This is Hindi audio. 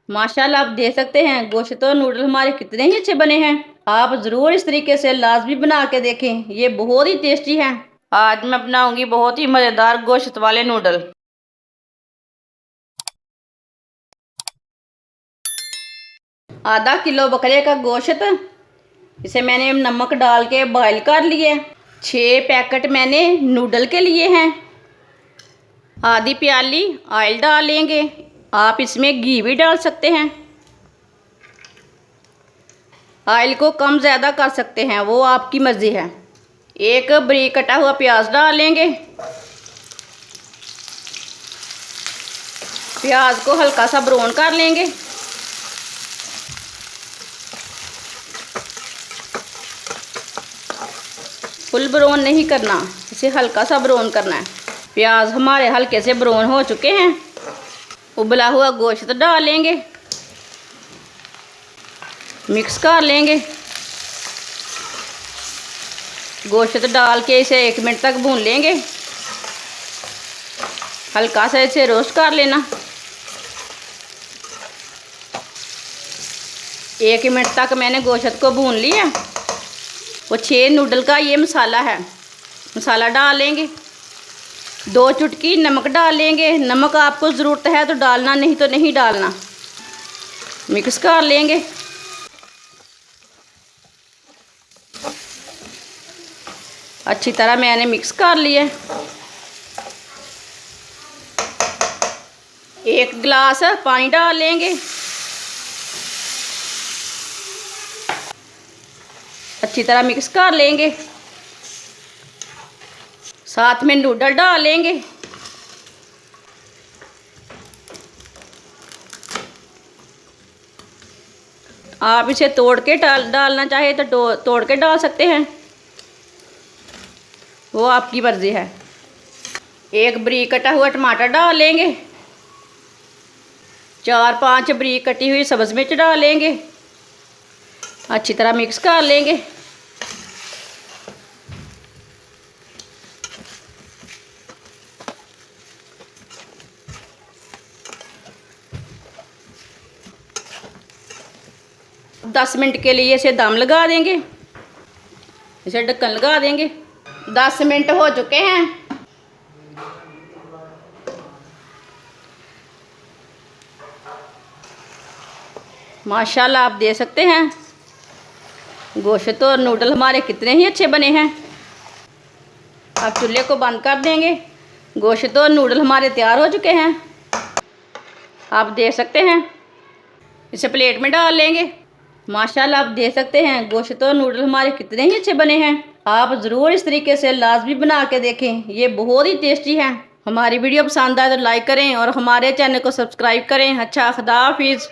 माशाल्लाह आप देख सकते हैं गोश्त और नूडल हमारे कितने ही अच्छे बने हैं। आप ज़रूर इस तरीके से लाजमी बना के देखें, ये बहुत ही टेस्टी है। आज मैं बनाऊंगी बहुत ही मज़ेदार गोश्त वाले नूडल। आधा किलो बकरे का गोश्त, इसे मैंने नमक डाल के बॉईल कर लिए। 6 पैकेट मैंने नूडल के लिए हैं। आधी प्याली ऑयल डालेंगे, आप इसमें घी भी डाल सकते हैं। ऑयल को कम ज़्यादा कर सकते हैं, वो आपकी मर्ज़ी है। एक बारीक कटा हुआ प्याज डालेंगे। प्याज को हल्का सा ब्राउन कर लेंगे। फुल ब्राउन नहीं करना, इसे हल्का सा ब्राउन करना है। प्याज हमारे हल्के से ब्राउन हो चुके हैं। उबला हुआ गोश्त डालेंगे, मिक्स कर लेंगे। गोश्त डाल के इसे 1 मिनट तक भून लेंगे। हल्का सा इसे रोस्ट कर लेना। 1 मिनट तक मैंने गोश्त को भून लिया। वो 6 नूडल का ये मसाला है, मसाला डालेंगे। 2 चुटकी नमक डालेंगे। नमक आपको ज़रूरत है तो डालना, नहीं तो नहीं डालना। मिक्स कर लेंगे। अच्छी तरह मैंने मिक्स कर लिया। 1 गिलास पानी डालेंगे। अच्छी तरह मिक्स कर लेंगे। साथ में नूडल डालेंगे। आप इसे तोड़ के डालना चाहे तो तोड़ के डाल सकते हैं, वो आपकी मर्ज़ी है। 1 बारीक कटा हुआ टमाटर डालेंगे। 4-5 बारीक कटी हुई सब्ज़ मिर्च डालेंगे। अच्छी तरह मिक्स कर लेंगे। दस मिनट के लिए इसे दम लगा देंगे। इसे ढक्कन लगा देंगे। 10 मिनट हो चुके हैं। माशाल्लाह आप देख सकते हैं गोश्त और नूडल हमारे कितने ही अच्छे बने हैं। अब चूल्हे को बंद कर देंगे। गोश्त और नूडल हमारे तैयार हो चुके हैं, आप देख सकते हैं। इसे प्लेट में डाल लेंगे। माशाल्लाह आप देख सकते हैं गोश्त और नूडल हमारे कितने ही अच्छे बने हैं। आप ज़रूर इस तरीके से लाजमी बना के देखें, ये बहुत ही टेस्टी है। हमारी वीडियो पसंद आए तो लाइक करें और हमारे चैनल को सब्सक्राइब करें। अच्छा, खुदा हाफिज़।